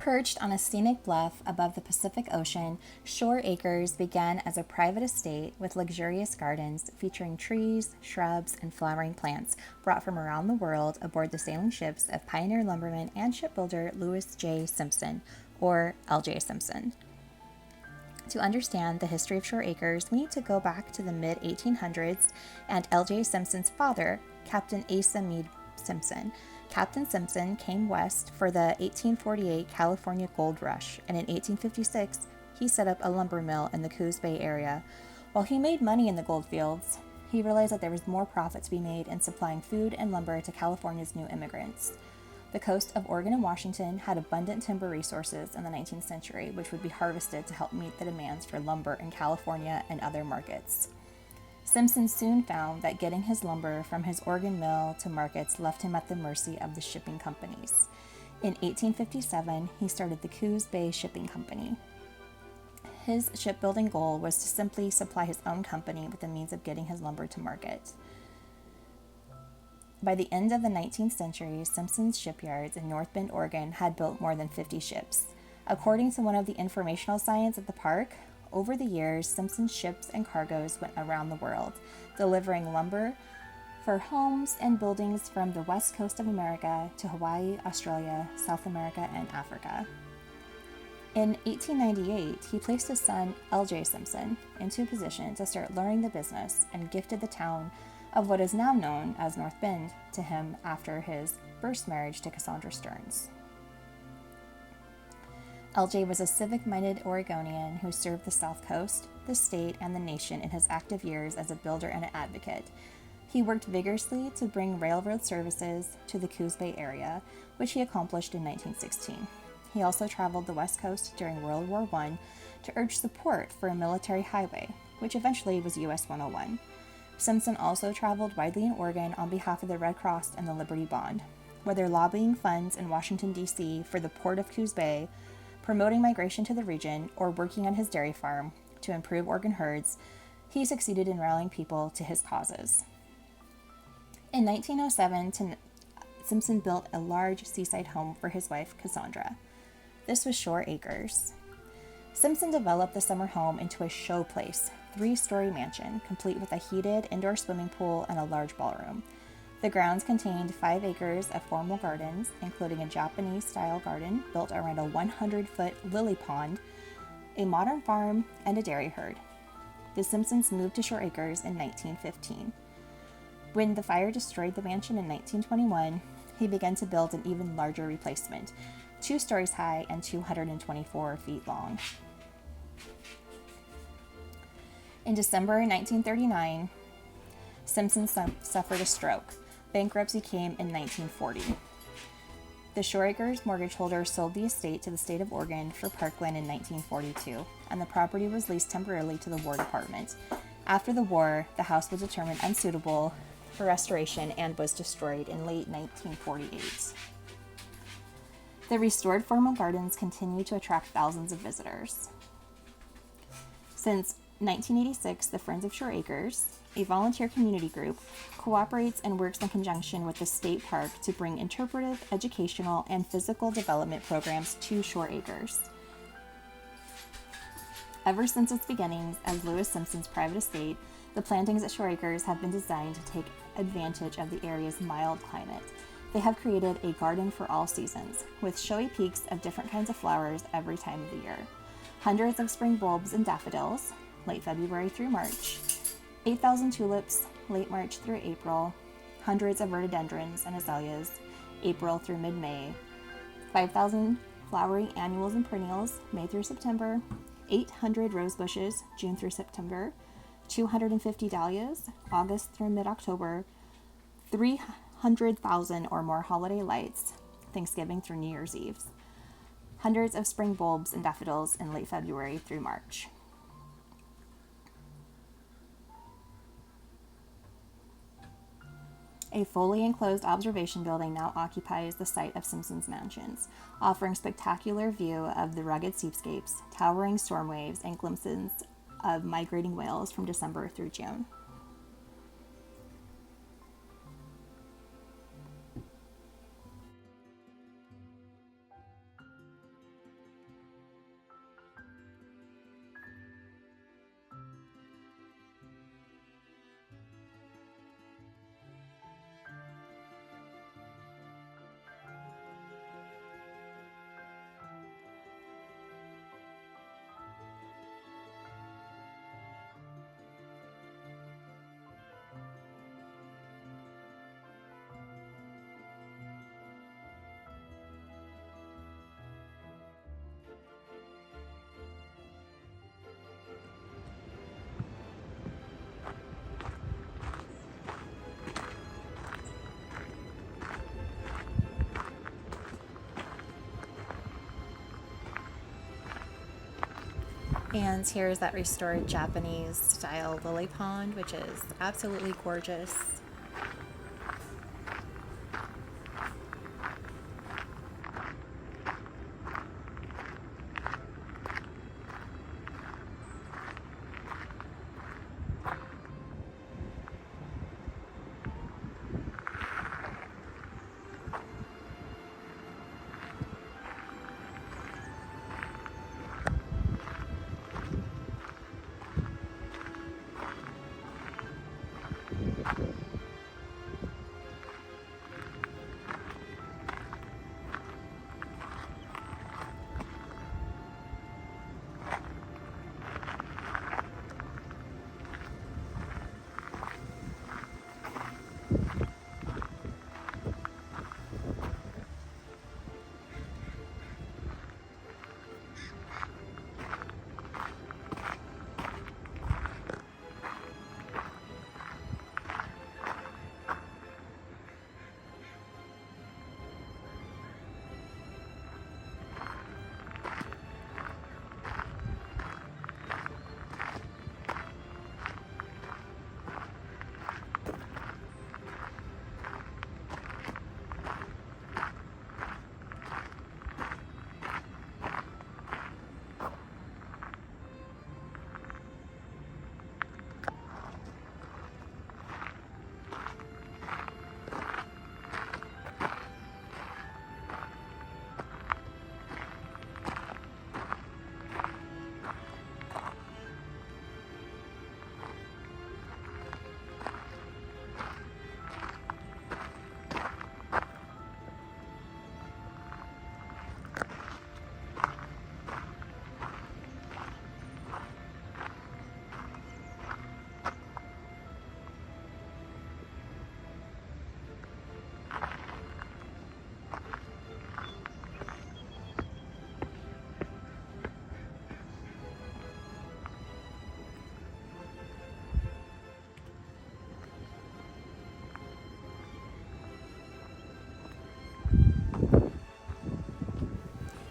Perched on a scenic bluff above the Pacific Ocean, Shore Acres began as a private estate with luxurious gardens featuring trees, shrubs, and flowering plants brought from around the world aboard the sailing ships of pioneer lumberman and shipbuilder Lewis J. Simpson, or L.J. Simpson. To understand the history of Shore Acres, we need to go back to the mid-1800s and L.J. Simpson's father, Captain Asa Mead Simpson. Captain Simpson came west for the 1848 California Gold Rush, and in 1856, he set up a lumber mill in the Coos Bay area. While he made money in the gold fields, he realized that there was more profit to be made in supplying food and lumber to California's new immigrants. The coast of Oregon and Washington had abundant timber resources in the 19th century, which would be harvested to help meet the demands for lumber in California and other markets. Simpson soon found that getting his lumber from his Oregon mill to markets left him at the mercy of the shipping companies. In 1857, he started the Coos Bay Shipping Company. His shipbuilding goal was to simply supply his own company with the means of getting his lumber to market. By the end of the 19th century, Simpson's shipyards in North Bend, Oregon had built more than 50 ships. According to one of the informational science at the park, over the years, Simpson's ships and cargoes went around the world, delivering lumber for homes and buildings from the west coast of America to Hawaii, Australia, South America, and Africa. In 1898, he placed his son, L.J. Simpson, into a position to start learning the business and gifted the town of what is now known as North Bend to him after his first marriage to Cassandra Stearns. L.J. was a civic-minded Oregonian who served the South Coast, the state, and the nation in his active years as a builder and an advocate. He worked vigorously to bring railroad services to the Coos Bay area, which he accomplished in 1916. He also traveled the West Coast during World War I to urge support for a military highway, which eventually was US 101. Simpson also traveled widely in Oregon on behalf of the Red Cross and the Liberty Bond, whether lobbying funds in Washington, D.C. for the port of Coos Bay, promoting migration to the region, or working on his dairy farm to improve Oregon herds. He succeeded in rallying people to his causes. In 1907, Simpson built a large seaside home for his wife, Cassandra. This was Shore Acres. Simpson developed the summer home into a showplace, 3-story mansion, complete with a heated indoor swimming pool and a large ballroom. The grounds contained 5 acres of formal gardens, including a Japanese-style garden built around a 100-foot lily pond, a modern farm, and a dairy herd. The Simpsons moved to Shore Acres in 1915. When the fire destroyed the mansion in 1921, he began to build an even larger replacement, 2 stories high and 224 feet long. In December 1939, Simpson suffered a stroke. Bankruptcy came in 1940. The Shore Acres mortgage holder sold the estate to the state of Oregon for parkland in 1942, and the property was leased temporarily to the War Department. After the war, the house was determined unsuitable for restoration and was destroyed in late 1948. The restored formal gardens continue to attract thousands of visitors. Since 1986, the Friends of Shore Acres, a volunteer community group, cooperates and works in conjunction with the state park to bring interpretive, educational, and physical development programs to Shore Acres. Ever since its beginnings as Lewis Simpson's private estate, the plantings at Shore Acres have been designed to take advantage of the area's mild climate. They have created a garden for all seasons, with showy peaks of different kinds of flowers every time of the year. Hundreds of spring bulbs and daffodils, late February through March, 8,000 tulips, late March through April, hundreds of rhododendrons and azaleas, April through mid-May, 5,000 flowering annuals and perennials, May through September, 800 rose bushes, June through September, 250 dahlias, August through mid-October, 300,000 or more holiday lights, Thanksgiving through New Year's Eve, hundreds of spring bulbs and daffodils in late February through March. A fully enclosed observation building now occupies the site of Simpson's mansions, offering spectacular view of the rugged seascapes, towering storm waves, and glimpses of migrating whales from December through June. And here's that restored Japanese style lily pond, which is absolutely gorgeous.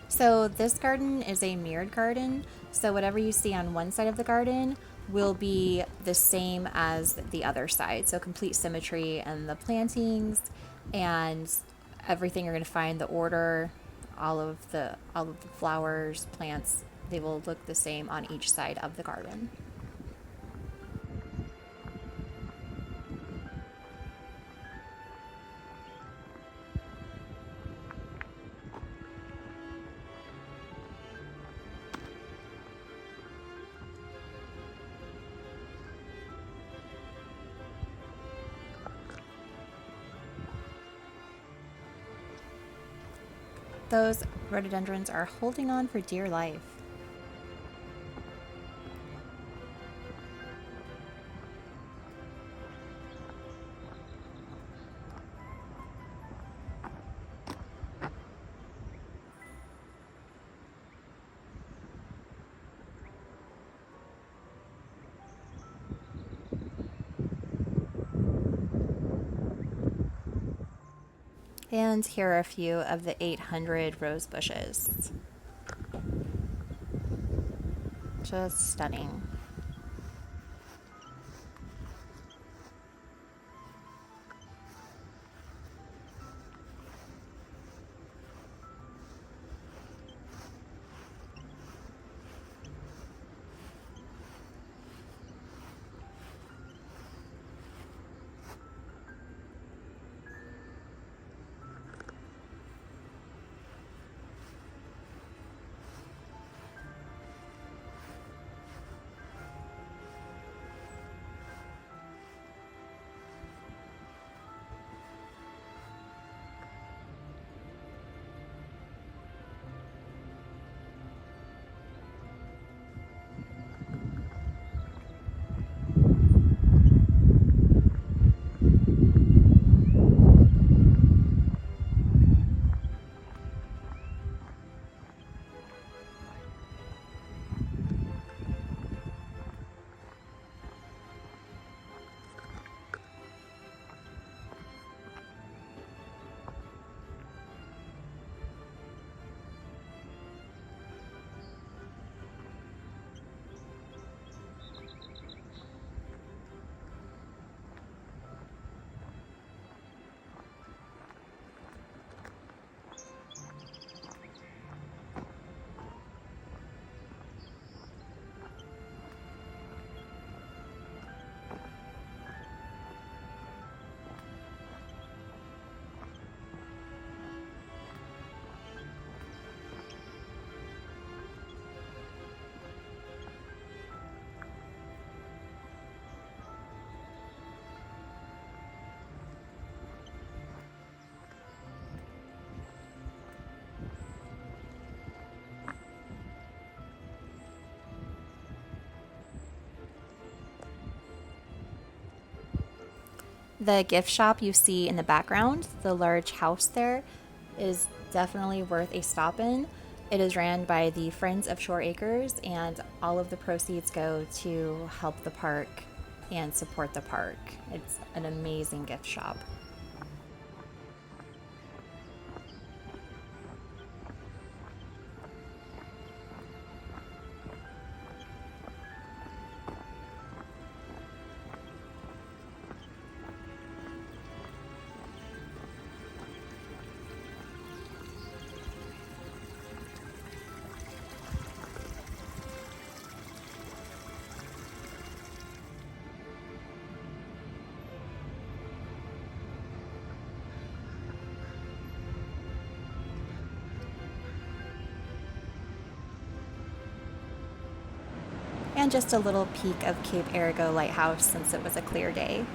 So this garden is a mirrored garden. So whatever you see on one side of the garden will be the same as the other side. So complete symmetry and the plantings and everything you're going to find, the order, all of the flowers, plants, they will look the same on each side of the garden. Those rhododendrons are holding on for dear life. And here are a few of the 800 rose bushes. Just stunning. The gift shop you see in the background, the large house there, is definitely worth a stop in. It is ran by the Friends of Shore Acres, and all of the proceeds go to help the park and support the park. It's an amazing gift shop. And just a little peek of Cape Arago Lighthouse since it was a clear day.